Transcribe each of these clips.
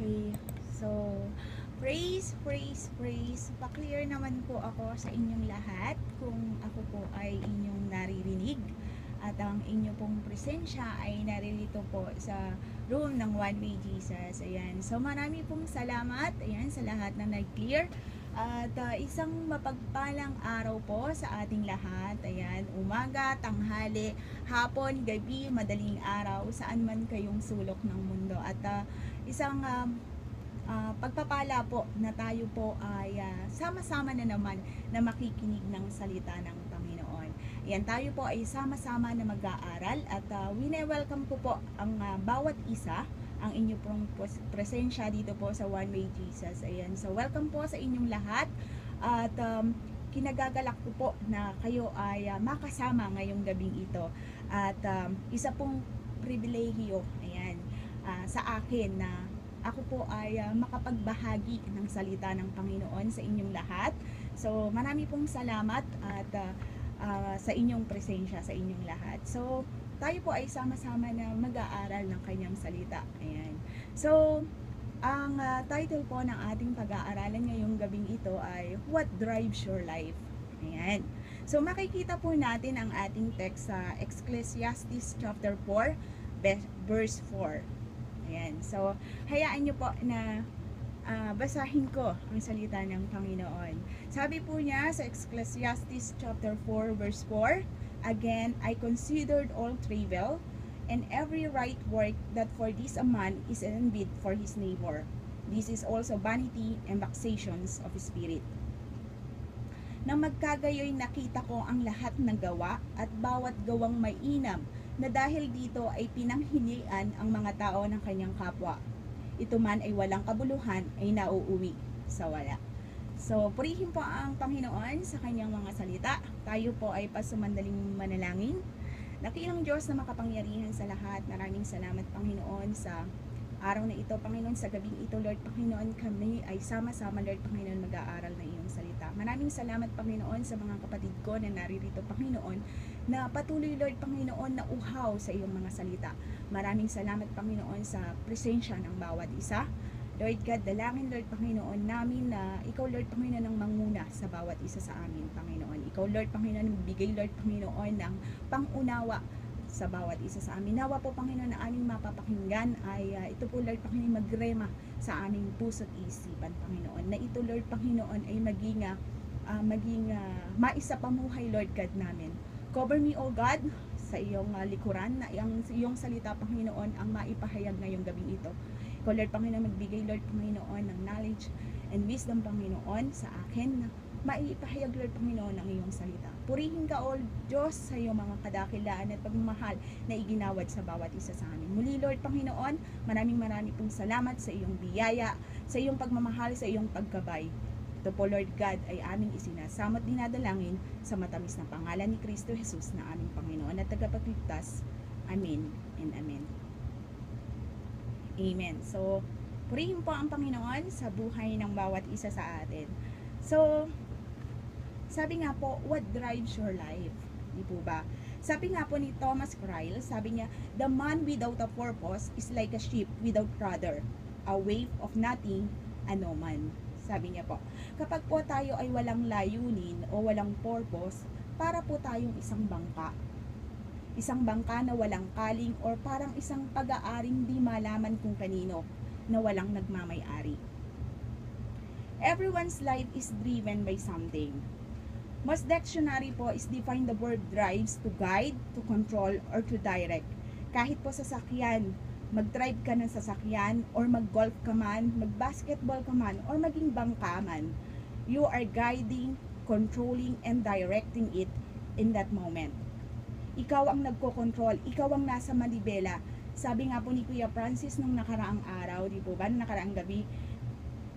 Okay. So, praise, praise, praise. Pa-clear naman po ako sa inyong lahat kung ako po ay inyong naririnig at ang inyo pong presensya ay naririto po sa room ng One Way Jesus. Ayan. So, marami pong salamat. Ayan, sa lahat na nag-clear. At isang mapagpalang araw po sa ating lahat. Ayan, umaga, tanghali, hapon, gabi, madaling araw, saan man kayong sulok ng mundo. At isang pagpapala po na tayo po ay sama-sama na naman na makikinig ng salita ng Panginoon. Ayan, tayo po ay sama-sama na mag-aaral at wine-welcome ko po ang bawat isa, ang inyo pong presensya dito po sa One Way Jesus. Ayan, so welcome po sa inyong lahat at kinagagalak ko po na kayo ay makasama ngayong gabing ito at isa pong pribilehiyo, ayan, sa akin na ako po ay makapagbahagi ng salita ng Panginoon sa inyong lahat. So marami pong salamat at sa inyong presensya sa inyong lahat. So tayo po ay sama-sama na mag-aaral ng kanyang salita. Ayan. So, ang title po ng ating pag-aaralan ngayong gabing ito ay What Drives Your Life? Ayan. So, makikita po natin ang ating text sa Ecclesiastes chapter 4, verse 4. Ayan. So, hayaan nyo po na basahin ko ang salita ng Panginoon. Sabi po niya sa Ecclesiastes chapter 4, verse 4, Again, I considered all trivial, and every right work that for this a man is envied for his neighbor. This is also vanity and vexations of spirit. Nang magkagayoy nakita ko ang lahat ng gawa at bawat gawang mainam, na dahil dito ay pinanghinian ang mga tao ng kanyang kapwa. Ito man ay walang kabuluhan ay nauuwi sa wala. So, purihin po ang Panginoon sa kanyang mga salita. Tayo po ay pasumandaling manalangin. Dakilang Diyos na makapangyarihan sa lahat. Maraming salamat, Panginoon, sa araw na ito, Panginoon, sa gabing ito, Lord, Panginoon, kami ay sama-sama, Lord, Panginoon, mag-aaral na iyong salita. Maraming salamat, Panginoon, sa mga kapatid ko na naririto, Panginoon, na patuloy, Lord, Panginoon, na uhaw sa iyong mga salita. Maraming salamat, Panginoon, sa presensya ng bawat isa. Lord God, dalangin, Lord Panginoon, namin na Ikaw, Lord Panginoon, ang manguna sa bawat isa sa amin, Panginoon. Ikaw, Lord Panginoon, magbigay, Lord Panginoon, ng pangunawa sa bawat isa sa amin. Nawa po, Panginoon, na aming mapapakinggan ay ito po, Lord Panginoon, magrema sa aming puso't isipan, Panginoon. Na ito, Lord Panginoon, ay maging maisapamuhay, Lord God, namin. Cover me, O God, sa iyong likuran, na iyong salita, Panginoon, ang maipahayag ngayong gabing ito. Ikaw, Lord Panginoon, magbigay, Lord Panginoon, ng knowledge and wisdom, Panginoon, sa akin na maipahayag, Lord Panginoon, ang iyong salita. Purihin ka, O Diyos, sa iyong mga kadakilaan at pagmamahal na iginawad sa bawat isa sa amin. Muli, Lord Panginoon, maraming pong salamat sa iyong biyaya, sa iyong pagmamahal, sa iyong paggabay. Ito po, Lord God, ay aming isinasamot dinadalangin sa matamis na pangalan ni Kristo Jesus na aming Panginoon at tagapagligtas. Amen and amen. Amen. So, purihin po ang Panginoon sa buhay ng bawat isa sa atin. So, sabi nga po, what drives your life? Di po ba? Sabi nga po ni Thomas Cryle, sabi niya, the man without a purpose is like a ship without rudder, a wave of nothing, a no man. Sabi niya po, kapag po tayo ay walang layunin o walang purpose, para po tayong isang bangka. Isang bangka na walang kaling or parang isang pag-aaring di malaman kung kanino na walang nagmamay-ari. Everyone's life is driven by something. Most dictionary po is define the word drives to guide, to control, or to direct. Kahit po sa sasakyan, mag-drive ka ng sasakyan or mag-golf ka man, mag-basketball ka man, or maging bangka man, you are guiding, controlling, and directing it in that moment. Ikaw ang nagko-control, ikaw ang nasa manibela. Sabi nga po ni Kuya Francis nung nakaraang araw, di po ba, nung nakaraang gabi,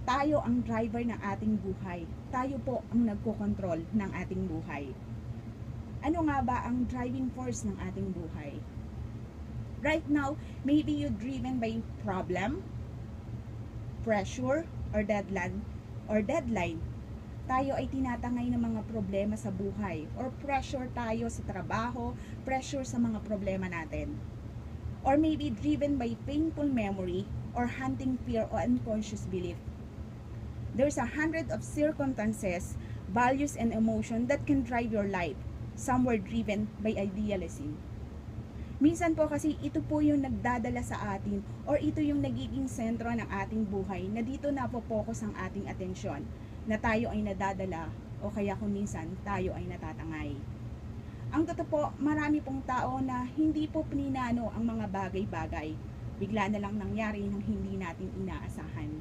tayo ang driver ng ating buhay. Tayo po ang nagko-control ng ating buhay. Ano nga ba ang driving force ng ating buhay? Right now, maybe you're driven by problem, pressure, or deadline. Tayo ay tinatangay ng mga problema sa buhay or pressure tayo sa trabaho, pressure sa mga problema natin. Or maybe driven by painful memory or hunting fear or unconscious belief. There's 100 of circumstances, values, and emotion that can drive your life. Some were driven by idealism. Minsan po kasi ito po yung nagdadala sa atin or ito yung nagiging sentro ng ating buhay na dito na po focus ang ating atensyon na tayo ay nadadala o kaya kung minsan tayo ay natatangay. Ang totoo po, marami pong tao na hindi po plinano ang mga bagay-bagay. Bigla na lang nangyari nang hindi natin inaasahan.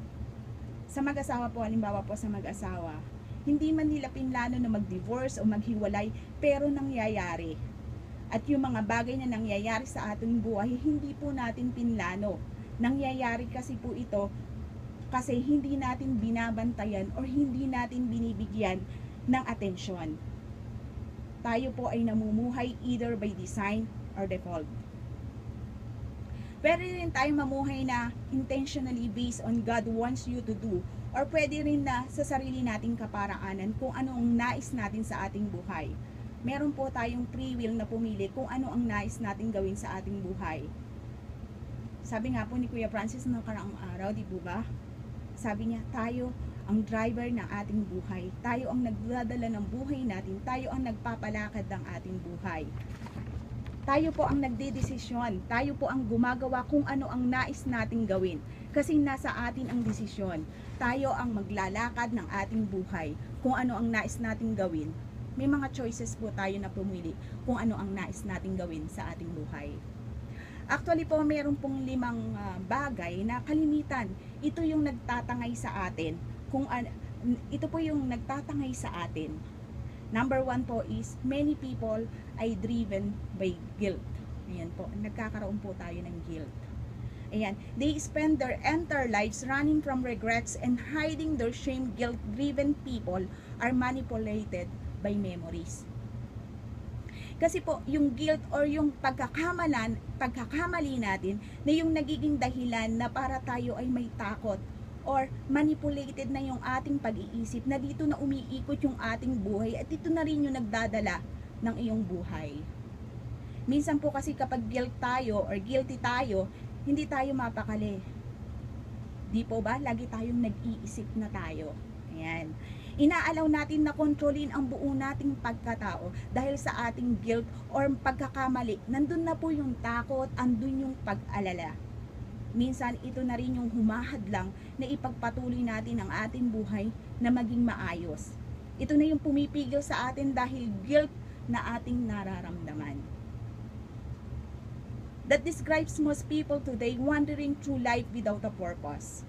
Sa mag-asawa po, halimbawa po sa mag-asawa, hindi man nila pinlano na mag-divorce o maghiwalay pero nangyayari. At yung mga bagay na nangyayari sa ating buhay, hindi po natin pinlano. Nangyayari kasi po ito kasi hindi natin binabantayan or hindi natin binibigyan ng atensyon. Tayo po ay namumuhay either by design or default. Pwede rin tayo mamuhay na intentionally based on God wants you to do, or pwede rin na sa sarili nating kaparaanan kung ano ang nais natin sa ating buhay. Meron po tayong free will na pumili kung ano ang nais nating gawin sa ating buhay. Sabi nga po ni Kuya Francis noong karaang araw, di po ba? Sabi niya, tayo ang driver ng ating buhay. Tayo ang nagdadala ng buhay natin. Tayo ang nagpapalakad ng ating buhay. Tayo po ang nagdedesisyon. Tayo po ang gumagawa kung ano ang nais nating gawin. Kasi nasa atin ang desisyon. Tayo ang maglalakad ng ating buhay. Kung ano ang nais nating gawin. May mga choices po tayo na pumili kung ano ang nais nating gawin sa ating buhay. Actually po, meron pong 5 bagay na kalimitan. Ito yung nagtatangay sa atin. Ito po yung nagtatangay sa atin. Number 1 po is, many people ay driven by guilt. Ayan po, nagkakaroon po tayo ng guilt. Ayan, they spend their entire lives running from regrets and hiding their shame. Guilt-driven people are manipulated by memories. Kasi po, yung guilt or yung pagkakamali natin na yung nagiging dahilan na para tayo ay may takot or manipulated na yung ating pag-iisip na dito na umiikot yung ating buhay at ito na rin yung nagdadala ng iyong buhay. Minsan po kasi kapag guilt tayo or guilty tayo, hindi tayo mapakali. Di po ba? Lagi tayong nag-iisip na tayo. Ayan. Inaalaw natin na kontrolin ang buo nating pagkatao dahil sa ating guilt or pagkakamali. Nandun na po yung takot, andun yung pag-alala. Minsan ito na rin yung humahadlang na ipagpatuloy natin ang ating buhay na maging maayos. Ito na yung pumipigil sa atin dahil guilt na ating nararamdaman. That describes most people today wandering through life without a purpose.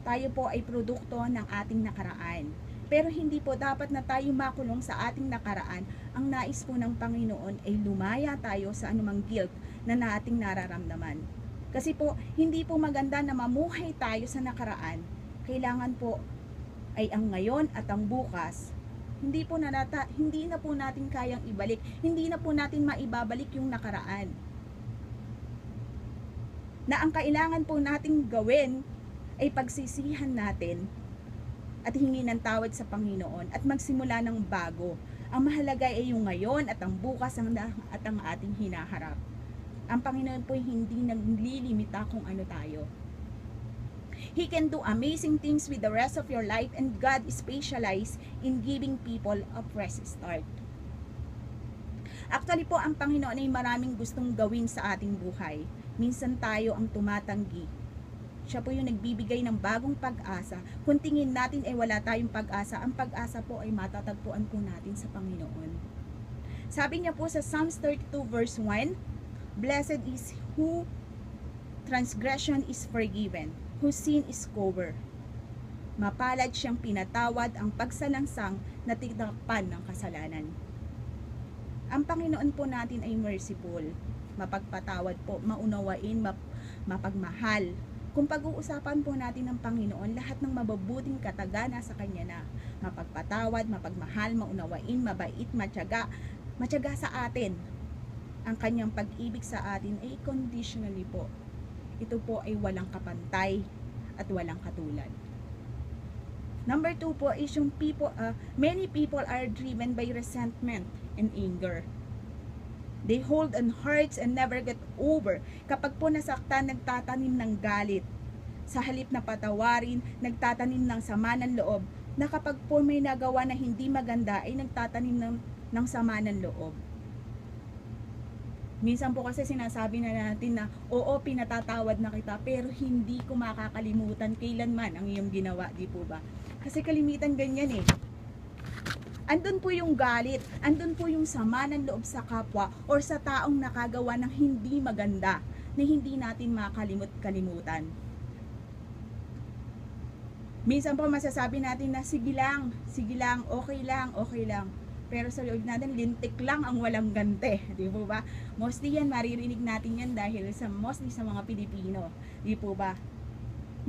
Tayo po ay produkto ng ating nakaraan. Pero hindi po dapat na tayo makulong sa ating nakaraan. Ang nais po ng Panginoon ay lumaya tayo sa anumang guilt na ating nararamdaman. Kasi po, hindi po maganda na mamuhay tayo sa nakaraan. Kailangan po ay ang ngayon at ang bukas. Hindi na po natin kayang ibalik. Hindi na po natin maibabalik yung nakaraan. Na ang kailangan po nating gawin ay pagsisihan natin at hingi ng tawad sa Panginoon at magsimula ng bago. Ang mahalaga ay yung ngayon at ang bukas at ang ating hinaharap. Ang Panginoon po hindi naglilimita kung ano tayo. He can do amazing things with the rest of your life and God is specialized in giving people a fresh start. Actually po, ang Panginoon ay maraming gustong gawin sa ating buhay. Minsan tayo ang tumatanggi. Siya po yung nagbibigay ng bagong pag-asa. Kung tingin natin ay wala tayong pag-asa, ang pag-asa po ay matatagpuan po natin sa Panginoon. Sabi niya po sa Psalms 32 verse 1, Blessed is who transgression is forgiven, whose sin is covered. Mapalad siyang pinatawad ang pagsalangsang na tinakpan ng kasalanan. Ang Panginoon po natin ay merciful, mapagpatawad po, maunawain, mapagmahal. Kung pag-uusapan po natin ng Panginoon, lahat ng mababuting katagana sa Kanya na mapagpatawad, mapagmahal, maunawain, mabait, matyaga sa atin. Ang Kanyang pag-ibig sa atin ay conditionally po. Ito po ay walang kapantay at walang katulad. Number 2 po is yung many people are driven by resentment and anger. They hold on hurts and never get over. Kapag po nasaktan, nagtatanim ng galit. Sa halip na patawarin, nagtatanim ng sama ng loob, na kapag po may nagawa na hindi maganda ay nagtatanim ng sama ng loob. Minsan po kasi sinasabi na natin na, oo, pinatatawad na kita, pero hindi ko makakalimutan kailanman ang iyong ginawa, di po ba? Kasi kalimitan ganyan eh. Andun po yung galit, andun po yung sama ng loob sa kapwa or sa taong nakagawa ng hindi maganda na hindi natin makalimutan. Minsan po masasabi natin na sige lang, okay lang. Pero sa loob natin, lintik lang ang walang gante. Di po ba? Mostly yan, maririnig natin yan dahil mostly sa mga Pilipino. Di po ba?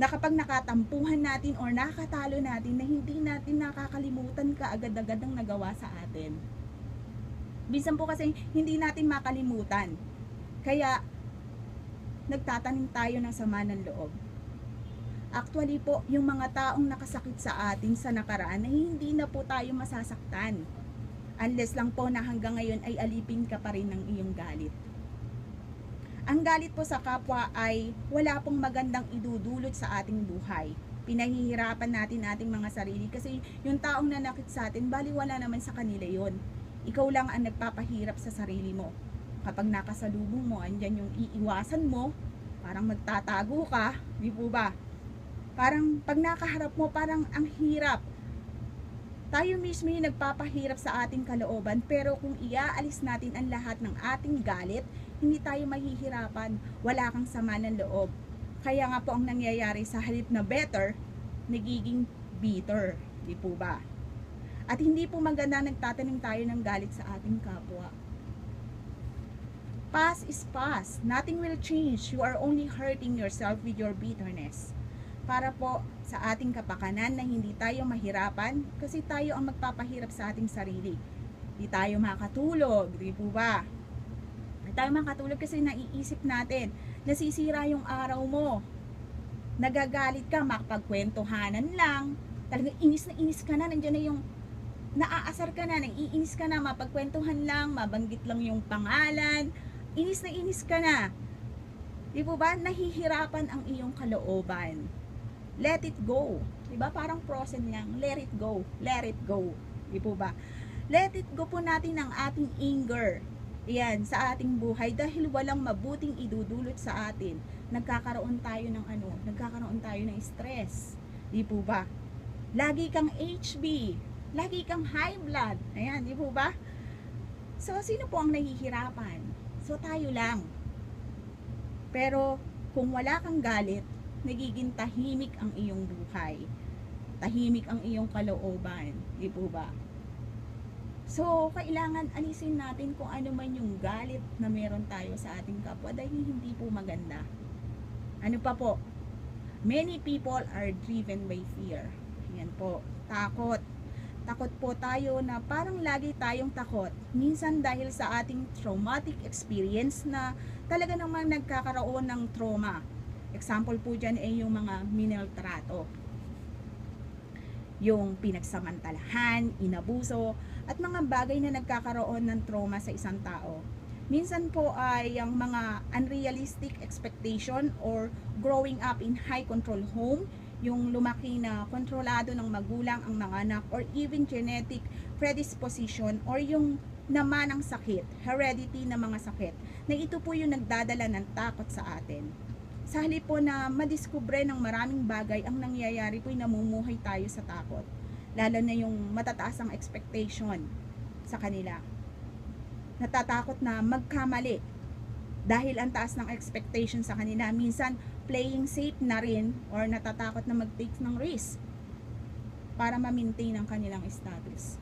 Na kapag nakatampuhan natin or nakatalo natin na hindi natin nakakalimutan kaagad-agad ang nagawa sa atin. Minsan po kasi hindi natin makalimutan. Kaya, nagtatanim tayo ng sama ng loob. Actually po, yung mga taong nakasakit sa atin sa nakaraan ay hindi na po tayo masasaktan. Unless lang po na hanggang ngayon ay alipin ka pa rin ng iyong galit. Ang galit po sa kapwa ay wala pong magandang idudulot sa ating buhay. Pinahihirapan natin ating mga sarili kasi yung taong nanakit sa atin, baliwala naman sa kanila yon. Ikaw lang ang nagpapahirap sa sarili mo. Kapag nakasalubong mo, andyan yung iiwasan mo, parang magtatago ka, di po ba? Parang pag nakaharap mo, parang ang hirap. Tayo mismo yung nagpapahirap sa ating kalooban, pero kung iaalis natin ang lahat ng ating galit, hindi tayo mahihirapan. Wala kang sama ng loob. Kaya nga po ang nangyayari sa halip na better, nagiging bitter. Di po ba? At hindi po maganda nagtatanim tayo ng galit sa ating kapwa. Past is past. Nothing will change. You are only hurting yourself with your bitterness. Para po sa ating kapakanan na hindi tayo mahirapan kasi tayo ang magpapahirap sa ating sarili. Hindi tayo makatulog, di po ba? Hindi tayo makatulog kasi naiisip natin, nasisira yung araw mo. Nagagalit ka, makapagkwentuhanan lang, talagang inis ka na, nandiyan na yung naaasar ka na, naiinis ka na, mapagkwentuhan lang, mabanggit lang yung pangalan, inis ka na. Di po ba? Nahihirapan ang iyong kalooban. Let it go. Diba? Parang frozen lang. Let it go. Let it go. Di po ba? Let it go po natin ang ating anger. Yan, sa ating buhay dahil walang mabuting idudulot sa atin. Nagkakaroon tayo ng stress. Di po ba? Lagi kang HB. Lagi kang high blood. Ayan, di po ba? So, sino po ang nahihirapan? So, tayo lang. Pero, kung wala kang galit, nagiging tahimik ang iyong buhay. Tahimik ang iyong kalooban. Di po ba? So, kailangan alisin natin kung ano man yung galit na meron tayo sa ating kapwa dahil hindi po maganda. Ano pa po? Many people are driven by fear. Yan po. Takot. Takot po tayo na parang lagi tayong takot. Minsan dahil sa ating traumatic experience na talaga namang nagkakaroon ng trauma. Example po dyan ay yung mga mineltrato. Yung pinagsamantalahan, inabuso, at mga bagay na nagkakaroon ng trauma sa isang tao. Minsan po ay yung mga unrealistic expectation or growing up in high control home, yung lumaki na kontrolado ng magulang ang mga anak, or even genetic predisposition or yung naman ng sakit, heredity na mga sakit, na ito po yung nagdadala ng takot sa atin. Sa halip po na madiskubre ng maraming bagay, ang nangyayari po ay namumuhay tayo sa takot. Lalo na yung matataas ang expectation sa kanila. Natatakot na magkamali dahil ang taas ng expectation sa kanila. Minsan, playing safe na rin or natatakot na mag-take ng risk para ma-maintain ang kanilang status.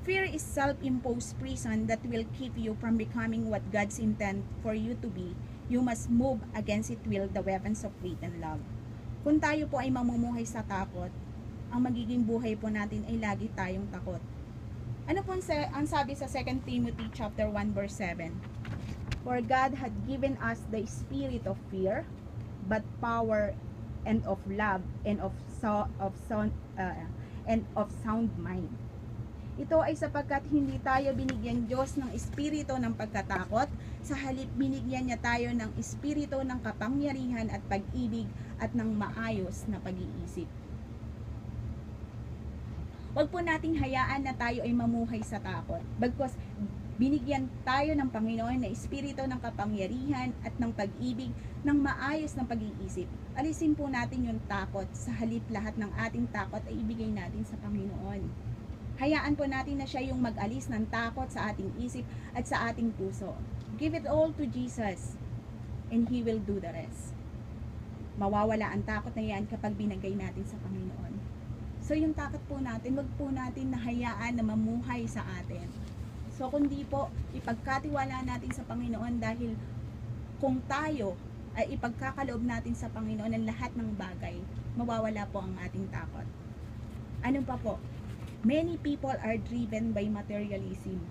Fear is self-imposed prison that will keep you from becoming what God's intent for you to be. You must move against it with the weapons of faith and love. Kung tayo po ay mamumuhay sa takot, ang magiging buhay po natin ay lagi tayong takot. Ano po ang sabi sa 2 Timothy chapter 1 verse 7? For God had given us the spirit of fear, but power and of love and of sound mind. Ito ay sapagkat hindi tayo binigyan Diyos ng espiritu ng pagkatakot, Sa halip, binigyan niya tayo ng espiritu ng kapangyarihan at pag-ibig at ng maayos na pag-iisip. Huwag po nating hayaan na tayo ay mamuhay sa takot. Bagkus binigyan tayo ng Panginoon na espiritu ng kapangyarihan at ng pag-ibig ng maayos na pag-iisip. Alisin po natin yung takot. Sa halip, lahat ng ating takot ay ibigay natin sa Panginoon. Hayaan po natin na siya yung mag-alis ng takot sa ating isip at sa ating puso. Give it all to Jesus and He will do the rest. Mawawala ang takot na yan kapag binigay natin sa Panginoon. So yung takot po natin, wag po natin nahayaan na mamuhay sa atin. So kundi po, ipagkatiwala natin sa Panginoon dahil kung tayo ay ipagkakaloob natin sa Panginoon ang lahat ng bagay, mawawala po ang ating takot. Ano pa po? Many people are driven by materialism.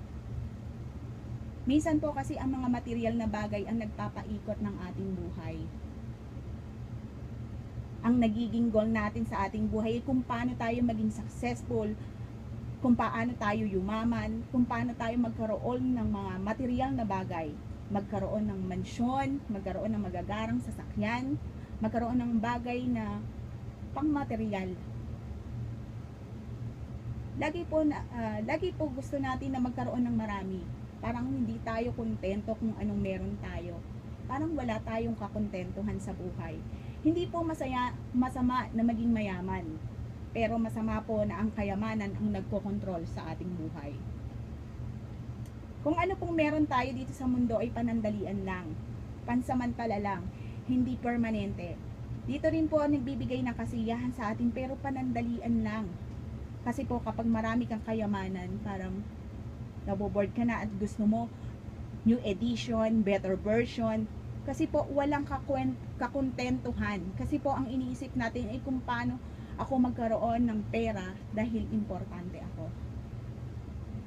Minsan po kasi ang mga material na bagay ang nagpapaikot ng ating buhay. Ang nagiging goal natin sa ating buhay ay kung paano tayo maging successful, kung paano tayo yumaman, kung paano tayo magkaroon ng mga material na bagay. Magkaroon ng mansyon, magkaroon ng magagarang sasakyan, magkaroon ng bagay na pangmaterial. Lagi po gusto natin na magkaroon ng marami. Parang hindi tayo kontento kung anong meron tayo. Parang wala tayong kakontentuhan sa buhay. Hindi po masama na maging mayaman. Pero masama po na ang kayamanan ang nagkokontrol sa ating buhay. Kung ano pong meron tayo dito sa mundo ay panandalian lang. Pansamantala lang. Hindi permanente. Dito rin po nagbibigay ng kasiyahan sa atin pero panandalian lang. Kasi po kapag marami kang kayamanan, parang naboboard ka na at gusto mo new edition, better version. Kasi po walang kakontentuhan. Kasi po ang iniisip natin ay kung paano ako magkaroon ng pera dahil importante ako.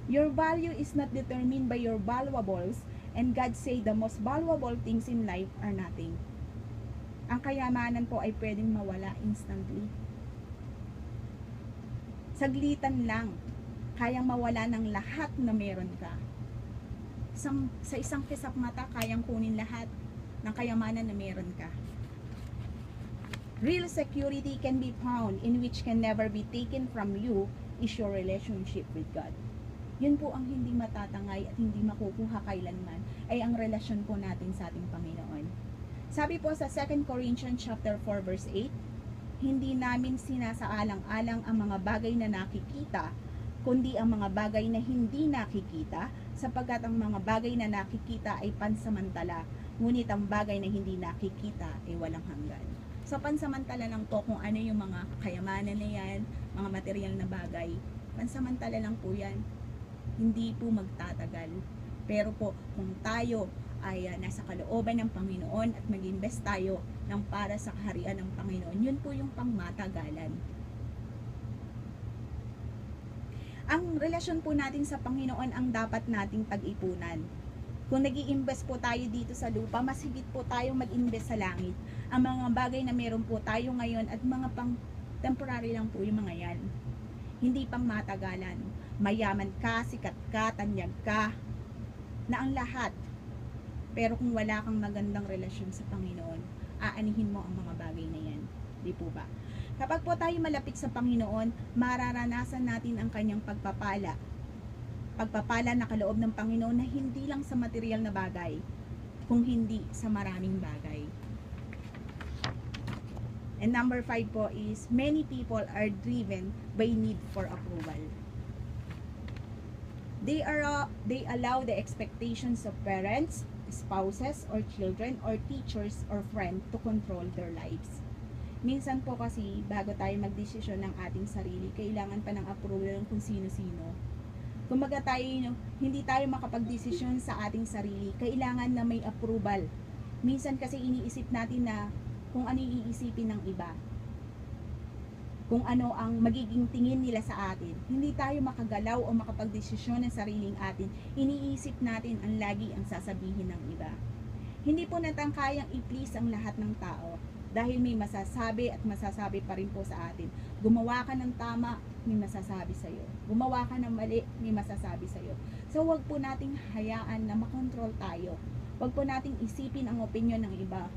Your value is not determined by your valuables, and God say the most valuable things in life are nothing. Ang kayamanan po ay pwedeng mawala instantly. Saglitan lang, kayang mawala ng lahat na meron ka. Sa isang kisap mata, kayang kunin lahat ng kayamanan na meron ka. Real security can be found in which can never be taken from you is your relationship with God. Yun po ang hindi matatangay at hindi makukuha kailanman ay ang relasyon po natin sa ating Panginoon. Sabi po sa 2 Corinthians chapter 4 verse 8, hindi namin sinasaalang-alang ang mga bagay na nakikita, kundi ang mga bagay na hindi nakikita, sapagkat ang mga bagay na nakikita ay pansamantala, ngunit ang bagay na hindi nakikita ay walang hanggan. So pansamantala lang po kung ano yung mga kayamanan na yan, mga material na bagay, pansamantala lang po yan, hindi po magtatagal. Pero po kung tayo ay nasa kalooban ng Panginoon at mag-invest tayo ng para sa kaharian ng Panginoon, yun po yung pangmatagalan. Ang relasyon po natin sa Panginoon ang dapat nating pag-ipunan. Kung nag-i-invest po tayo dito sa lupa, mas higit po tayong mag-invest sa langit. Ang mga bagay na meron po tayo ngayon at mga pang temporary lang po yung mga yan. Hindi pang matagalan. Mayaman ka, sikat ka, tanyag ka, na ang lahat. Pero kung wala kang magandang relasyon sa Panginoon, aanihin mo ang mga bagay na yan. Di po ba? Kapag po tayo malapit sa Panginoon, mararanasan natin ang kanyang pagpapala. Pagpapala na kaloob ng Panginoon na hindi lang sa material na bagay, kung hindi sa maraming bagay. And number 5 po is, many people are driven by need for approval. They allow the expectations of parents, spouses, or children, or teachers, or friends to control their lives. Minsan po kasi, bago tayo magdesisyon ng ating sarili, kailangan pa ng approval ng kung sino-sino. Kumbaga tayo, hindi tayo makapagdesisyon sa ating sarili, kailangan na may approval. Minsan kasi iniisip natin na kung ano iisipin ng iba, kung ano ang magiging tingin nila sa atin. Hindi tayo makagalaw o makapagdesisyon ng sariling atin. Iniisip natin ang lagi ang sasabihin ng iba. Hindi po natin kayang i-please ang lahat ng tao dahil may masasabi at masasabi pa rin po sa atin. Gumawa ka ng tama, may masasabi sa'yo. Gumawa ka ng mali, may masasabi sa'yo. So wag po nating hayaan na makontrol tayo. Huwag po nating isipin ang opinion ng iba.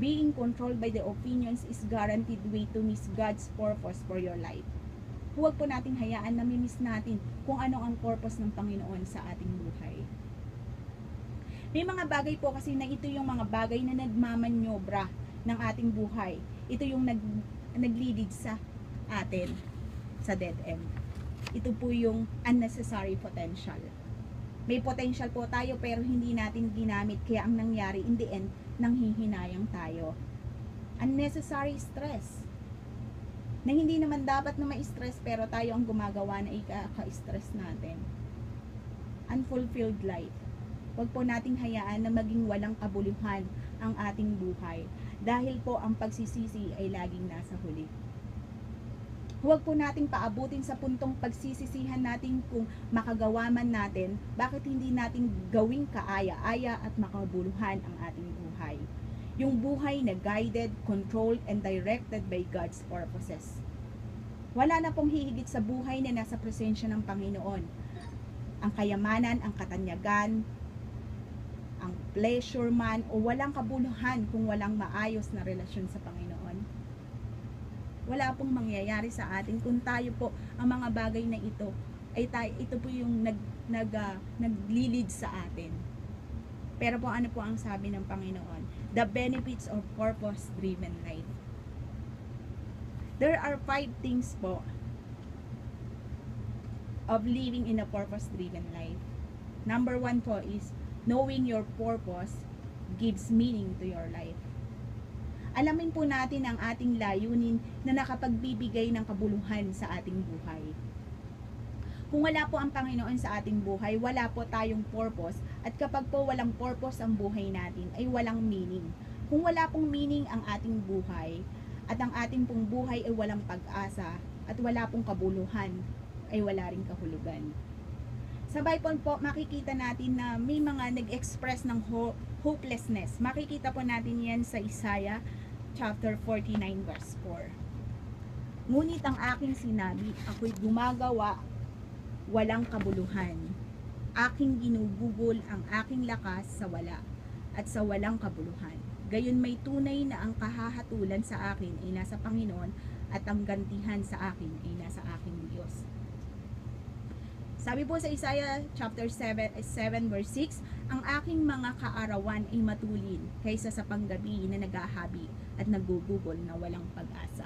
Being controlled by the opinions is guaranteed way to miss God's purpose for your life. Huwag po nating hayaan na mimiss natin kung ano ang purpose ng Panginoon sa ating buhay. May mga bagay po kasi na ito yung mga bagay na nagmamanyobra ng ating buhay. Ito yung naglilid sa atin sa dead end. Ito po yung unnecessary potential. May potential po tayo pero hindi natin ginamit, kaya ang nangyari in the end, nanghihinayang tayo. Unnecessary stress. Na hindi naman dapat na ma-stress pero tayo ang gumagawa na ika-stress natin. Unfulfilled life. Huwag po nating hayaan na maging walang kabuluhan ang ating buhay dahil po ang pagsisisi ay laging nasa huli. Huwag po nating paabutin sa puntong pagsisisihan natin kung makagawa man natin, bakit hindi natin gawing kaaya-aya at makabuluhan ang ating buhay. Yung buhay na guided, controlled, and directed by God's purposes. Wala na pong hihigit sa buhay na nasa presensya ng Panginoon. Ang kayamanan, ang katanyagan, ang pleasure man, o walang kabuluhan kung walang maayos na relasyon sa Panginoon. Wala pong mangyayari sa atin kung tayo po, ang mga bagay na ito, ito po yung naglilid sa atin. Pero po ano po ang sabi ng Panginoon? The benefits of purpose-driven life. There are 5 things po of living in a purpose-driven life. Number 1 po is knowing your purpose gives meaning to your life. Alamin po natin ang ating layunin na nakapagbibigay ng kabuluhan sa ating buhay. Kung wala po ang Panginoon sa ating buhay, wala po tayong purpose, at kapag po walang purpose ang buhay natin, ay walang meaning. Kung wala pong meaning ang ating buhay, at ang ating pong buhay ay walang pag-asa, at wala pong kabuluhan, ay wala ring kahulugan. Sa Bible po, makikita natin na may mga nag-express ng hopelessness. Makikita po natin yan sa Isaiah chapter 49 verse 4. Ngunit ang aking sinabi, ako'y gumagawa, walang kabuluhan. Aking ginugugol ang aking lakas sa wala at sa walang kabuluhan. Gayon may tunay na ang kahahatulan sa akin ay nasa Panginoon at ang gantihan sa akin ay nasa aking Diyos. Sabi po sa Isaiah chapter 7 verse 6, ang aking mga kaarawan ay matulin kaysa sa panggabi na naghahabi at nagugugol na walang pag-asa.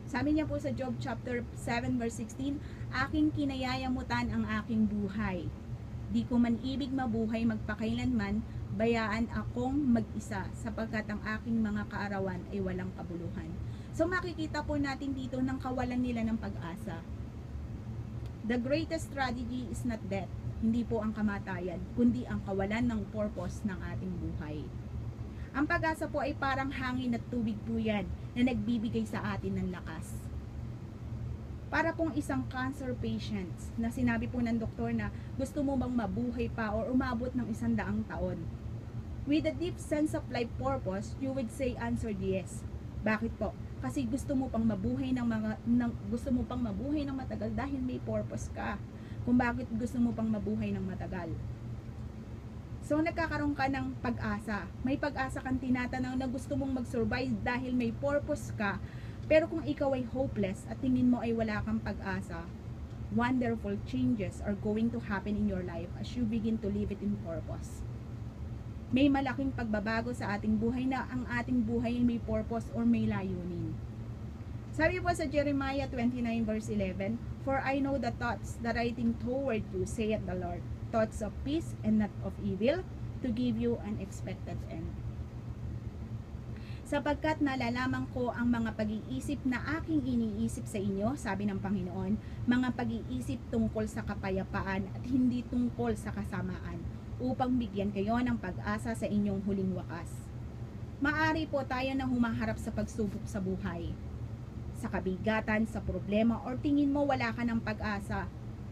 Sabi niya po sa Job chapter 7 verse 16, aking kinayayamutan ang aking buhay. Di ko man ibig mabuhay magpakailanman, bayaan akong mag-isa sapagkat ang aking mga kaarawan ay walang kabuluhan. So makikita po natin dito ng kawalan nila ng pag-asa. The greatest tragedy is not death, hindi po ang kamatayan, kundi ang kawalan ng purpose ng ating buhay. Ang pag-asa po ay parang hangin at tubig po yan na nagbibigay sa atin ng lakas. Para pong isang cancer patient na sinabi po ng doktor na gusto mo bang mabuhay pa or umabot ng 100 taon. With a deep sense of life purpose, you would say answered yes. Bakit po? Kasi gusto mo pang mabuhay ng matagal dahil may purpose ka. Kung bakit gusto mo pang mabuhay ng matagal. So nagkakaroon ka ng pag-asa. May pag-asa kang tinatanaw na gusto mong mag-survive dahil may purpose ka. Pero kung ikaw ay hopeless at tingin mo ay wala kang pag-asa, wonderful changes are going to happen in your life as you begin to live it in purpose. May malaking pagbabago sa ating buhay na ang ating buhay ay may purpose or may layunin. Sabi po sa Jeremiah 29 verse 11, for I know the thoughts that I think toward you, saith the Lord, thoughts of peace and not of evil, to give you an expected end. Sapagkat nalalaman ko ang mga pag-iisip na aking iniisip sa inyo, sabi ng Panginoon, mga pag-iisip tungkol sa kapayapaan at hindi tungkol sa kasamaan, upang bigyan kayo ng pag-asa sa inyong huling wakas. Maari po tayo na humaharap sa pagsubok sa buhay, sa kabigatan, sa problema, or tingin mo wala ka ng pag-asa.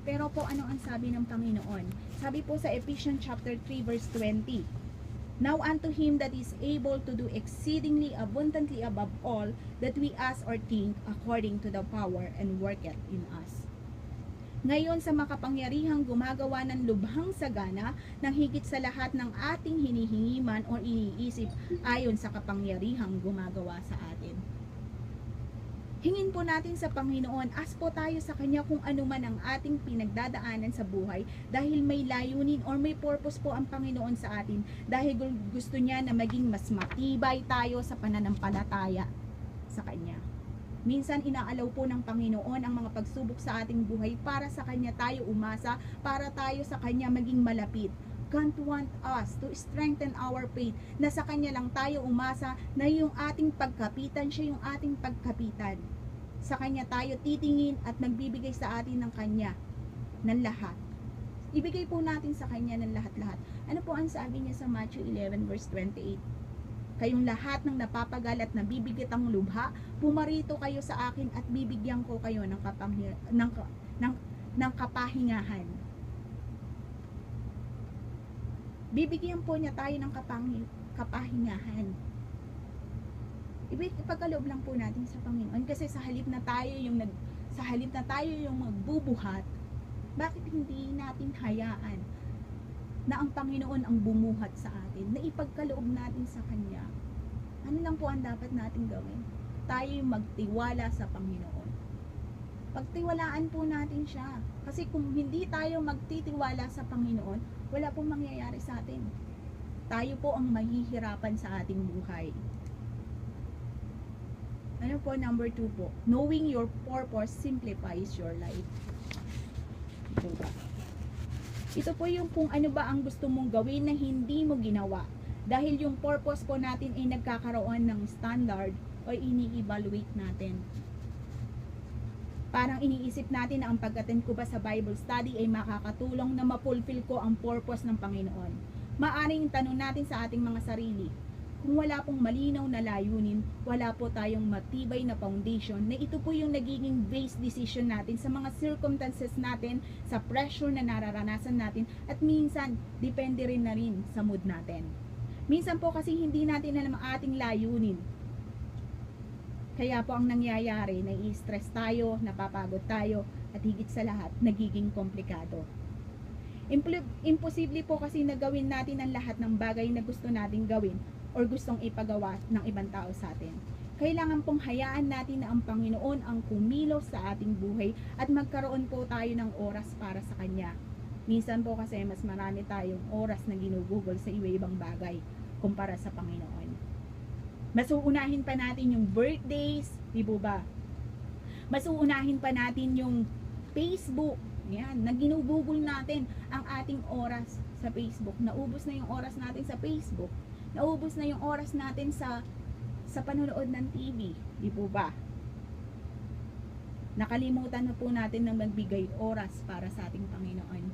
Pero po ano ang sabi ng Panginoon? Sabi po sa Ephesians chapter 3 verse 20, now unto Him that is able to do exceedingly abundantly above all that we ask or think, according to the power and worketh in us. Ngayon sa makapangyarihang gumagawa ng lubhang sagana ng higit sa lahat ng ating hinihingi man o iniisip ayon sa kapangyarihang gumagawa sa atin. Hingin po natin sa Panginoon, ask po tayo sa Kanya kung ano man ang ating pinagdadaanan sa buhay dahil may layunin or may purpose po ang Panginoon sa atin dahil gusto niya na maging mas matibay tayo sa pananampalataya sa Kanya. Minsan inaalaw po ng Panginoon ang mga pagsubok sa ating buhay para sa Kanya tayo umasa, para tayo sa Kanya maging malapit. God want us to strengthen our faith, na sa Kanya lang tayo umasa, na yung ating pagkapitan, siya yung ating pagkapitan. Sa Kanya tayo titingin at nagbibigay sa atin ng Kanya ng lahat. Ibigay po natin sa Kanya ng lahat-lahat. Ano po ang sabi niya sa Matthew 11 verse 28? Kayong lahat ng napapagal at nabibigat ang lubha, pumarito kayo sa akin at bibigyan ko kayo ng kapahingahan. Bibigyan po niya tayo ng kapahingahan. Ipagkaloob lang po natin sa Panginoon kasi sa halip na tayo yung magbubuhat, bakit hindi natin hayaan na ang Panginoon ang bumuhat sa atin, na ipagkaloob natin sa Kanya? Ano lang po ang dapat natin gawin? Tayo magtiwala sa Panginoon. Pagtiwalaan po natin siya. Kasi kung hindi tayo magtitiwala sa Panginoon, wala pong mangyayari sa atin. Tayo po ang mahihirapan sa ating buhay. Ano po, number 2 po? Knowing your purpose simplifies your life. Ito ba? Ito po yung kung ano ba ang gusto mong gawin na hindi mo ginawa. Dahil yung purpose po natin ay nagkakaroon ng standard o ini-evaluate natin. Parang iniisip natin na ang pag-attend ko ba sa Bible study ay makakatulong na ma-fulfill ko ang purpose ng Panginoon. Maaring tanong natin sa ating mga sarili, kung wala pong malinaw na layunin, wala po tayong matibay na foundation na ito po yung nagiging base decision natin sa mga circumstances natin, sa pressure na nararanasan natin, at minsan, depende rin na rin sa mood natin. Minsan po kasi hindi natin alam ang ating layunin. Kaya po ang nangyayari, nai-stress tayo, napapagod tayo, at higit sa lahat, nagiging komplikado. Imposible po kasi na gawin natin ang lahat ng bagay na gusto nating gawin or gustong ipagawa ng ibang tao sa atin. Kailangan pong hayaan natin na ang Panginoon ang kumilos sa ating buhay at magkaroon po tayo ng oras para sa Kanya. Minsan po kasi mas marami tayong oras na ginugugol sa iba-ibang bagay kumpara sa Panginoon. Mas uunahin pa natin yung birthdays, di po ba? Mas uunahin pa natin yung Facebook. Yan, na ginugugol natin ang ating oras sa Facebook. Naubos na yung oras natin sa Facebook. Naubos na yung oras natin sa panonood ng TV, di po ba? Nakalimutan na po natin na magbigay oras para sa ating Panginoon.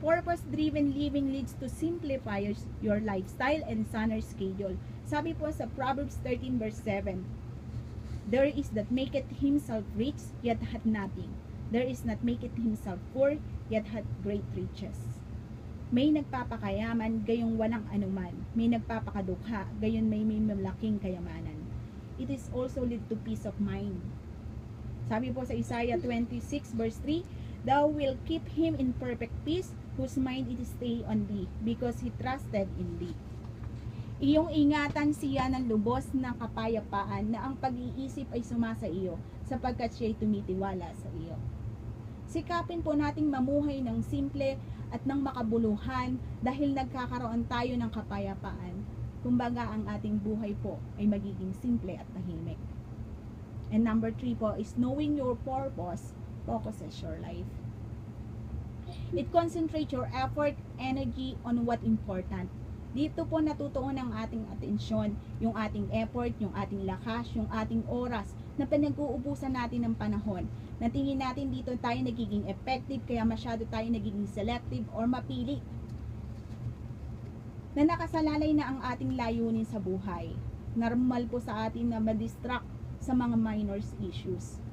Purpose-driven living leads to simplify your lifestyle and sonner schedule. Sabi po sa Proverbs 13 verse 7, there is that maketh himself rich, yet hath nothing. There is not maketh himself poor, yet hath great riches. May nagpapakayaman, gayong walang anuman. May nagpapakadukha, gayon may malaking kayamanan. It is also lead to peace of mind. Sabi po sa Isaiah 26 verse 3, thou will keep him in perfect peace, whose mind it stay on thee, because he trusted in thee. Iyong ingatan siya ng lubos na kapayapaan na ang pag-iisip ay sumasa iyo, sapagkat siya'y tumitiwala sa iyo. Sikapin po nating mamuhay ng simple at ng makabuluhan dahil nagkakaroon tayo ng kapayapaan. Kumbaga ang ating buhay po ay magiging simple at tahimik. And number 3 po is knowing your purpose focuses your life. It concentrates your effort, energy on what important. Dito po natutuon ang ating atensyon, yung ating effort, yung ating lakas, yung ating oras na pinag-uubusan natin ng panahon. Natingin natin dito tayo nagiging effective, kaya masyado tayo nagiging selective or mapili. Na nakasalalay na ang ating layunin sa buhay. Normal po sa atin na ma-distract sa mga minor issues.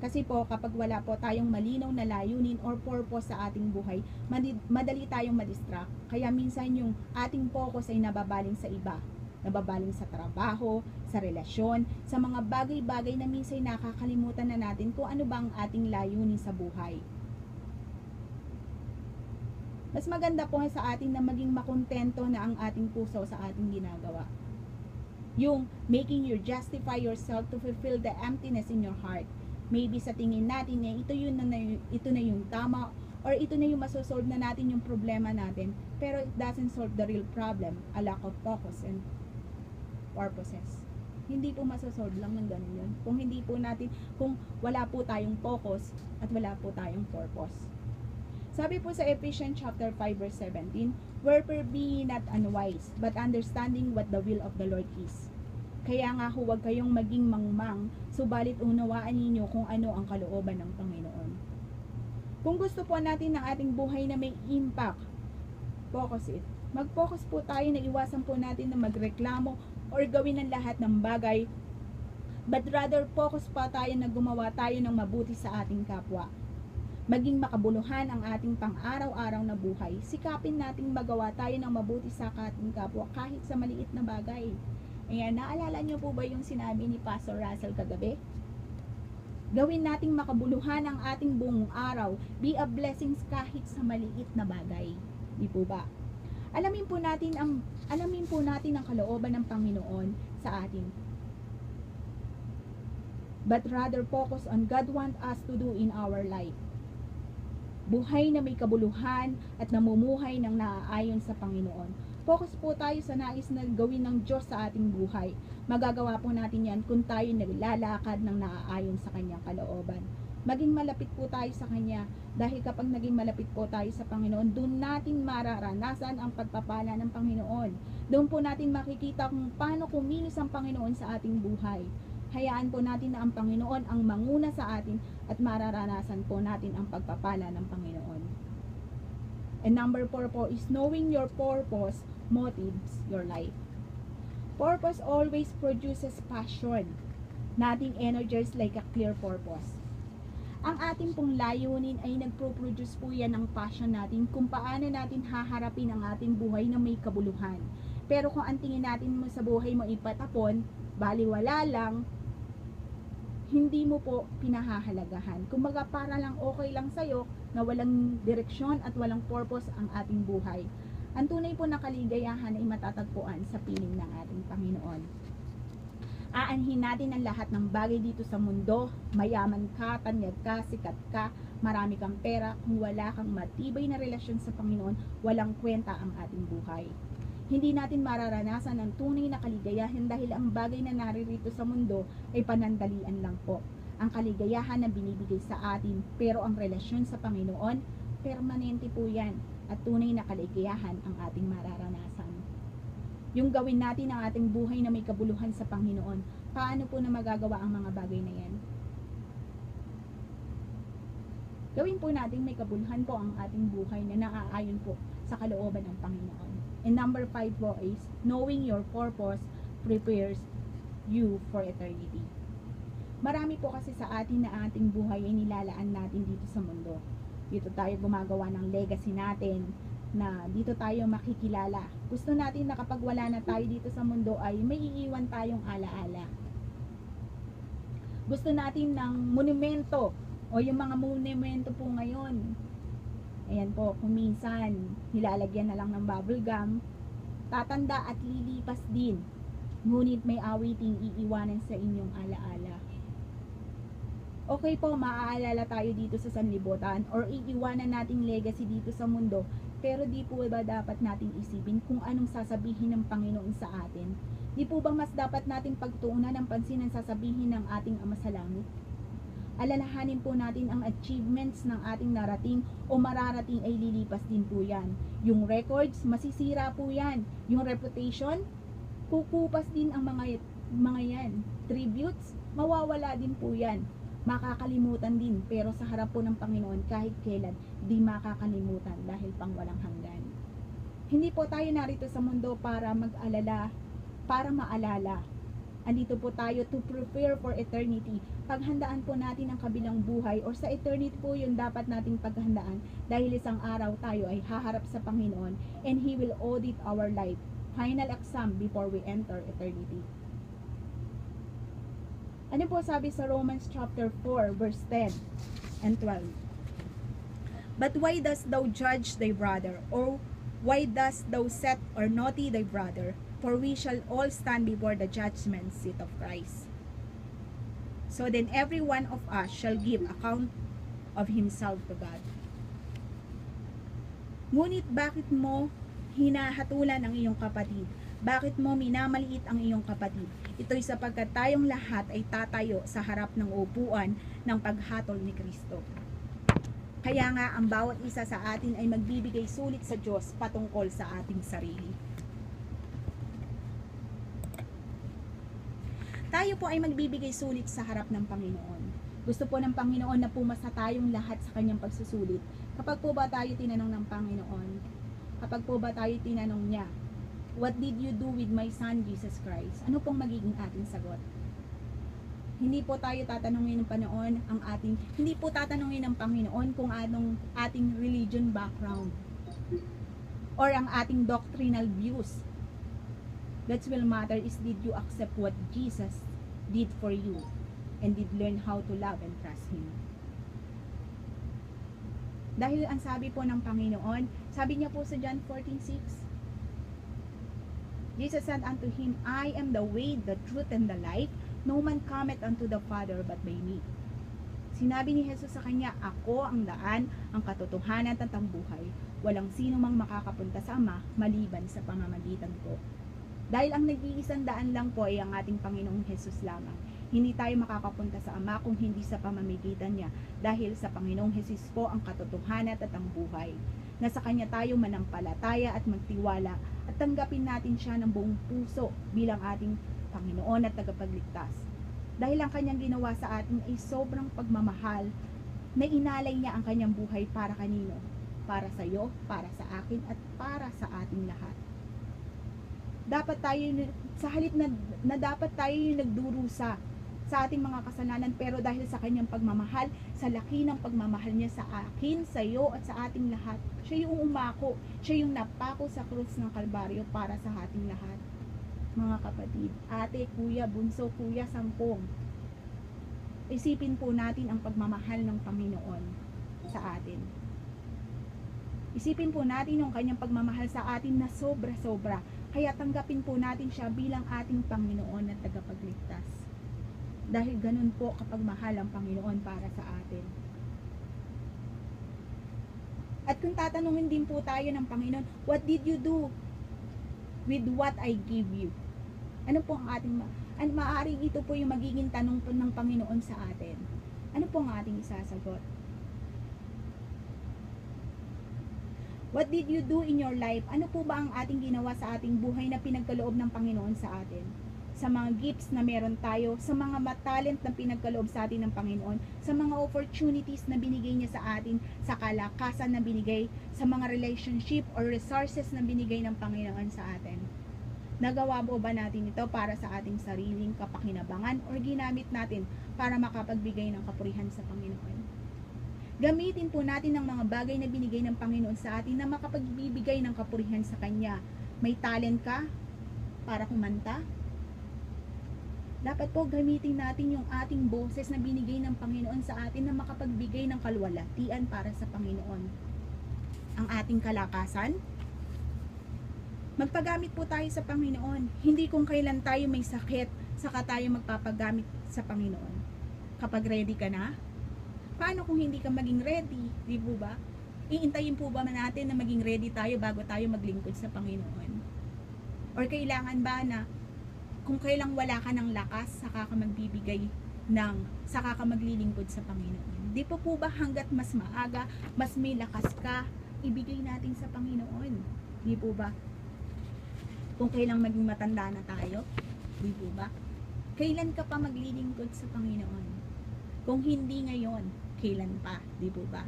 Kasi po kapag wala po tayong malinaw na layunin or purpose sa ating buhay, madali tayong ma-distract. Kaya minsan yung ating focus ay nababaling sa iba. nababaling sa trabaho, sa relasyon, sa mga bagay-bagay na minsan nakakalimutan na natin kung ano ba ang ating layunin sa buhay. Mas maganda po sa atin na maging makontento na ang ating puso sa ating ginagawa. Yung making you justify yourself to fulfill the emptiness in your heart. Maybe sa tingin natin na ito na yung tama, or ito na yung masosolve na natin yung problema natin, pero it doesn't solve the real problem, a lack of focus and purposes. Hindi po masosolve lang ng ganun yun. Kung wala po tayong focus at wala po tayong purpose. Sabi po sa Ephesians chapter 5 verse 17, wherefore be not unwise, but understanding what the will of the Lord is. Kaya nga huwag kayong maging mangmang, subalit unawaan ninyo kung ano ang kalooban ng Panginoon. Kung gusto po natin ng ating buhay na may impact, focus it. Mag-focus po tayo na iwasan po natin na magreklamo or gawin ang lahat ng bagay, but rather focus pa tayo na gumawa tayo ng mabuti sa ating kapwa. Maging makabuluhan ang ating pang-araw-araw na buhay. Sikapin nating magawa tayo ng mabuti sa ating kapwa kahit sa maliit na bagay. Ayan, naalala nyo po ba yung sinabi ni Pastor Russell kagabi? Gawin nating makabuluhan ang ating buong araw. Be a blessing kahit sa maliit na bagay. Di po ba? Alamin po natin ang kalooban ng Panginoon sa atin. But rather focus on God want us to do in our life. Buhay na may kabuluhan at namumuhay ng naaayon sa Panginoon. Focus po tayo sa nais na gawin ng Diyos sa ating buhay. Magagawa po natin yan kung tayo naglalakad ng naaayon sa Kanyang kalooban. Maging malapit po tayo sa Kanya, dahil kapag naging malapit po tayo sa Panginoon, doon natin mararanasan ang pagpapala ng Panginoon. Doon po natin makikita kung paano kumilos ang Panginoon sa ating buhay. Hayaan po natin na ang Panginoon ang manguna sa atin at mararanasan po natin ang pagpapala ng Panginoon. And number 4 po is knowing your purpose motives your life. Purpose always produces passion. Nothing energizes like a clear purpose. Ang ating pong layunin ay nagpo-produce po yan ng passion natin kung paano natin haharapin ang ating buhay na may kabuluhan. Pero kung ang tingin natin mo sa buhay mo ipatapon, baliwala lang, hindi mo po pinahahalagahan. Kumbaga para lang okay lang sa'yo na walang direksyon at walang purpose ang ating buhay. Ang tunay po na kaligayahan ay matatagpuan sa piling ng ating Panginoon. Aanhin natin ang lahat ng bagay dito sa mundo. Mayaman ka, tanyag ka, sikat ka, marami kang pera. Kung wala kang matibay na relasyon sa Panginoon, walang kwenta ang ating buhay. Hindi natin mararanasan ang tunay na kaligayahan dahil ang bagay na naririto sa mundo ay panandalian lang po. Ang kaligayahan na binibigay sa atin, pero ang relasyon sa Panginoon, permanente po yan at tunay na kaligayahan ang ating mararanasan. Yung gawin natin ang ating buhay na may kabuluhan sa Panginoon, paano po na magagawa ang mga bagay na yan? Gawin po natin may kabuluhan po ang ating buhay na naaayon po sa kalooban ng Panginoon. And number 5 po is knowing your purpose prepares you for eternity. Marami po kasi sa atin na ating buhay ay nilalaan natin dito sa mundo. Dito tayo gumagawa ng legacy natin, na dito tayo makikilala. Gusto natin na kapag wala na tayo dito sa mundo ay may iiwan tayong alaala. Gusto natin ng monumento o yung mga monumento po ngayon. Ayan po, kung minsan nilalagyan na lang ng bubble gum, tatanda at lilipas din. Ngunit may awiting iiwanan sa inyong alaala. Okay po, maaalala tayo dito sa sanlibutan or iiwanan nating legacy dito sa mundo, pero di po ba dapat nating isipin kung anong sasabihin ng Panginoon sa atin? Di po ba mas dapat nating pagtuunan ng pansin ang sasabihin ng ating Ama sa Langit? Alalahanin po natin ang achievements ng ating narating o mararating ay lilipas din po yan. Yung records, masisira po yan. Yung reputation, kukupas din ang mga yan. Tributes, mawawala din po yan. Makakalimutan din, pero sa harap po ng Panginoon kahit kailan, di makakalimutan dahil pang walang hanggan. Hindi po tayo narito sa mundo para mag-alala, para maalala. Andito po tayo to prepare for eternity. Paghandaan po natin ang kabilang buhay or sa eternity po yung dapat nating paghandaan dahil isang araw tayo ay haharap sa Panginoon and He will audit our life. final exam before we enter eternity. Ano po sabi sa Romans chapter 4 verse 10 and 12? But why dost thou judge thy brother? Or why dost thou set or naughty thy brother? For we shall all stand before the judgment seat of Christ. So then every one of us shall give account of himself to God. Ngunit bakit mo hinahatulan ang iyong kapatid? Bakit mo minamaliit ang iyong kapatid? Ito'y sapagkat tayong lahat ay tatayo sa harap ng upuan ng paghatol ni Kristo. Kaya nga ang bawat isa sa atin ay magbibigay sulit sa Diyos patungkol sa ating sarili. Tayo po ay magbibigay sulit sa harap ng Panginoon. Gusto po ng Panginoon na pumasa tayong lahat sa kanyang pagsusulit. Kapag po ba tayo tinanong ng Panginoon? Kapag po ba tayo tinanong niya, what did you do with my son Jesus Christ? Ano pong magiging ating sagot? Hindi po tayo tatanungin ng Panginoon hindi po tatanungin ng Panginoon kung anong ating religion background or ang ating doctrinal views. That will matter is, did you accept what Jesus did for you and did learn how to love and trust Him? Dahil ang sabi po ng Panginoon, sabi niya po sa John 14:6, Jesus said unto him, I am the way, the truth, and the life. No man cometh unto the Father but by me. Sinabi ni Jesus sa kanya, ako ang daan, ang katotohanan at ang buhay. Walang sino mang makakapunta sa Ama maliban sa pamamagitan ko. Dahil ang nag-iisang daan lang po ay ang ating Panginoong Jesus lamang. Hindi tayo makakapunta sa Ama kung hindi sa pamamagitan niya. Dahil sa Panginoong Jesus po ang katotohanan at ang buhay. Na sa Kanya tayo manampalataya at magtiwala at tanggapin natin siya ng buong puso bilang ating Panginoon at tagapagligtas. Dahil ang Kanyang ginawa sa atin ay sobrang pagmamahal na inalay niya ang Kanyang buhay para kanino? Para sa iyo, para sa akin, at para sa ating lahat. Dapat tayo, sa halip na dapat tayo yung nagdurusa sa ating mga kasalanan, pero dahil sa Kanyang pagmamahal, sa laki ng pagmamahal niya sa akin, sa iyo at sa ating lahat, siya yung umako, siya yung napako sa krus ng Kalbaryo para sa ating lahat. Mga kapatid, ate, kuya, bunso, kuya, sampung, isipin po natin ang pagmamahal ng Panginoon sa atin. Isipin po natin yung Kanyang pagmamahal sa atin na sobra-sobra. Kaya tanggapin po natin siya bilang ating Panginoon at tagapagligtas. Dahil ganun po kapag mahal ang Panginoon para sa atin. At kung tatanungin din po tayo ng Panginoon, what did you do with what I give you? Ano po ang ating, maaaring ito po yung magiging tanong po ng Panginoon sa atin. Ano po ang ating isasagot? What did you do in your life? Ano po ba ang ating ginawa sa ating buhay na pinagkaloob ng Panginoon sa atin? Sa mga gifts na meron tayo, sa mga talent na pinagkaloob sa atin ng Panginoon, sa mga opportunities na binigay niya sa atin, sa kalakasan na binigay, sa mga relationship or resources na binigay ng Panginoon sa atin. Nagawa po ba natin ito para sa ating sariling kapakinabangan or ginamit natin para makapagbigay ng kapurihan sa Panginoon? Gamitin po natin ang mga bagay na binigay ng Panginoon sa atin na makapagbibigay ng kapurihan sa Kanya. May talent ka para kumanta? Dapat po gamitin natin yung ating boses na binigay ng Panginoon sa atin na makapagbigay ng kalwalhatian para sa Panginoon. Ang ating kalakasan, magpagamit po tayo sa Panginoon. Hindi kung kailan tayo may sakit, saka tayo magpapagamit sa Panginoon. Kapag ready ka na, paano kung hindi ka maging ready? Di po ba? Iintayin po ba natin na maging ready tayo bago tayo maglingkod sa Panginoon? Or kailangan ba na kung kailang wala ka ng lakas, saka ka magbibigay saka ka maglilingkod sa Panginoon? Di po ba hanggat mas maaga, mas may lakas ka, ibigay natin sa Panginoon? Di po ba? Kung kailang maging matanda na tayo, di po ba? Kailan ka pa maglilingkod sa Panginoon? Kung hindi ngayon, kailan pa? Di po ba?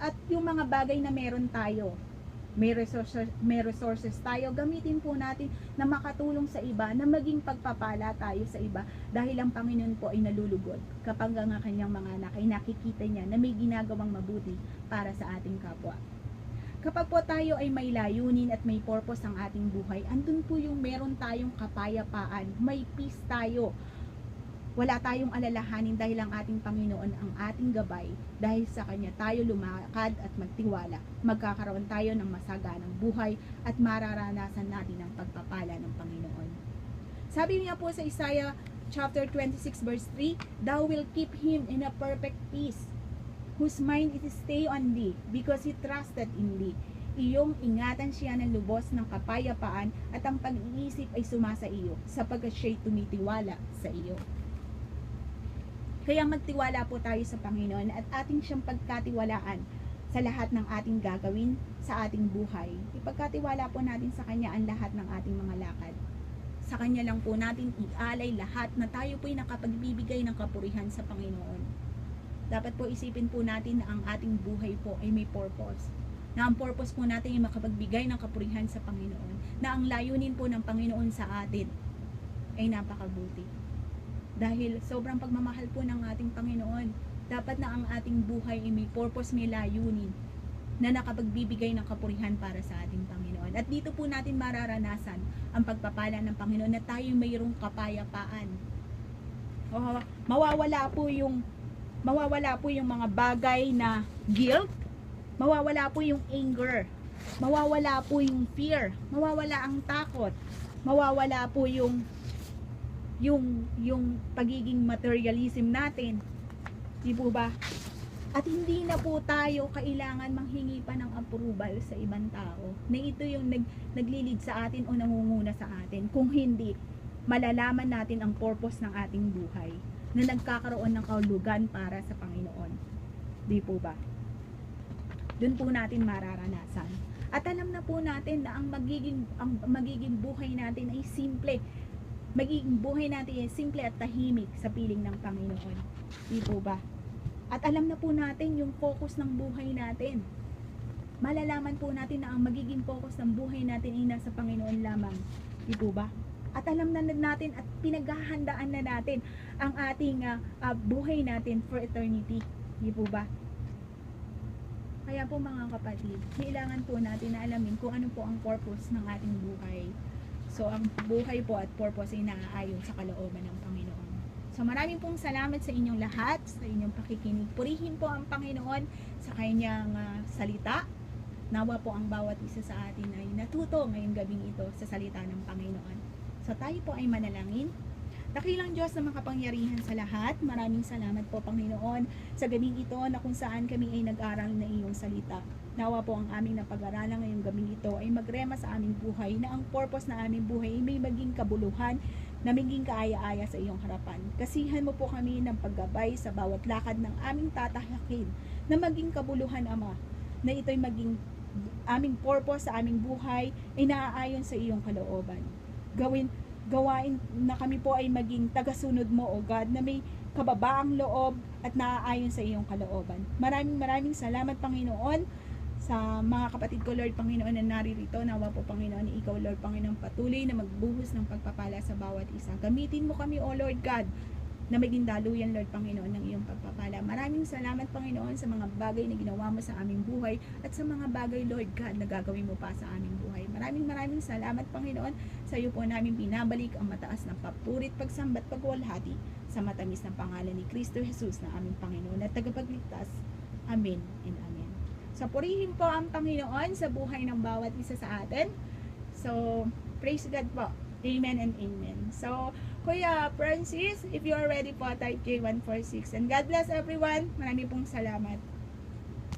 At yung mga bagay na meron tayo, may resources tayo, gamitin po natin na makatulong sa iba, na maging pagpapala tayo sa iba, dahil ang Panginoon po ay nalulugod kapag ang kanyang mga anak ay nakikita niya na may ginagawang mabuti para sa ating kapwa. Kapag po tayo ay may layunin at may purpose ang ating buhay, andun po yung meron tayong kapayapaan, may peace tayo. Wala tayong alalahanin dahil ang ating Panginoon ang ating gabay. Dahil sa Kanya tayo lumakad at magtiwala. Magkakaroon tayo ng masaganang buhay at mararanasan natin ang pagpapala ng Panginoon. Sabi niya po sa Isaiah chapter 26 verse 3, "Thou will keep him in a perfect peace, whose mind is stay on thee, because he trusted in thee." Iyong ingatan siya ng lubos ng kapayapaan at ang pag-iisip ay sumasa iyo, sapagkat siya'y tumitiwala sa iyo. Kaya magtiwala po tayo sa Panginoon at ating siyang pagkatiwalaan sa lahat ng ating gagawin sa ating buhay. Ipagkatiwala po natin sa Kanya ang lahat ng ating mga lakad. Sa Kanya lang po natin ialay lahat na tayo po'y nakapagbibigay ng kapurihan sa Panginoon. Dapat po isipin po natin na ang ating buhay po ay may purpose. Na ang purpose po natin ay makapagbigay ng kapurihan sa Panginoon. Na ang layunin po ng Panginoon sa atin ay napakabuti. Dahil sobrang pagmamahal po ng ating Panginoon, dapat na ang ating buhay ay may purpose, may layunin na nakapagbibigay ng kapurihan para sa ating Panginoon. At dito po natin mararanasan ang pagpapala ng Panginoon na tayo mayroong kapayapaan. Mawawala po yung mga bagay na guilt, mawawala po yung anger, mawawala po yung fear, mawawala ang takot, mawawala po yung pagiging materialism natin, di po ba? At hindi na po tayo kailangan manghingi pa ng approval sa ibang tao, na ito yung naglilid sa atin o nangunguna sa atin. Kung hindi, malalaman natin ang purpose ng ating buhay, na nagkakaroon ng kahulugan para sa Panginoon, di po ba? Doon po natin mararanasan. At alam na po natin na ang magiging buhay natin ay simple. Magiging buhay natin ay simple at tahimik sa piling ng Panginoon. Di po ba? At alam na po natin yung focus ng buhay natin. Malalaman po natin na ang magiging focus ng buhay natin ay nasa Panginoon lamang. Di po ba? At alam na natin at pinaghahandaan na natin ang ating buhay natin for eternity. Di po ba? Kaya po mga kapatid, kailangan po natin na alamin kung ano po ang purpose ng ating buhay. So, ang buhay po at purpose ay naaayon sa kalooban ng Panginoon. So, maraming pong salamat sa inyong lahat, sa inyong pakikinig. Purihin po ang Panginoon sa kanyang salita. Nawa po ang bawat isa sa atin ay natuto ngayong gabing ito sa salita ng Panginoon. So, tayo po ay manalangin. Dakilang Diyos na makapangyarihan sa lahat, maraming salamat po Panginoon sa gabing ito na kung saan kami ay nag-aral na iyong salita. Nawa po ang aming napag-aralan ngayong gabing ito ay magrema sa aming buhay, na ang purpose na aming buhay ay may maging kabuluhan, na maging kaaya-aya sa iyong harapan. Kasihan mo po kami ng paggabay sa bawat lakad ng aming tatahakin, na maging kabuluhan, Ama, na ito'y maging aming purpose sa aming buhay ay naaayon sa iyong kalooban. Gawain na kami po ay maging tagasunod mo, O God, na may kababaang loob at naaayon sa iyong kalooban. Maraming salamat Panginoon sa mga kapatid ko, Lord Panginoon, na naririto. Nawa po Panginoon, ikaw Lord Panginoon patuloy na magbuhos ng pagpapala sa bawat isa. Gamitin mo kami, O Lord God, na maging daluyan, Lord Panginoon, ng iyong pagpapala. Maraming salamat Panginoon sa mga bagay na ginawa mo sa aming buhay at sa mga bagay, Lord God, na gagawin mo pa sa aming buhay. Maraming salamat Panginoon. Sa iyo po namin binabalik ang mataas ng papurit, pagsambat, pagwalhati sa matamis na pangalan ni Kristo Jesus na aming Panginoon at tagapagligtas. Amen and amen. So, purihin po ang Panginoon sa buhay ng bawat isa sa atin. So, praise God po. Amen and amen. So, Kuya Francis, if you are ready po, type J146. And God bless everyone. Marami pong salamat.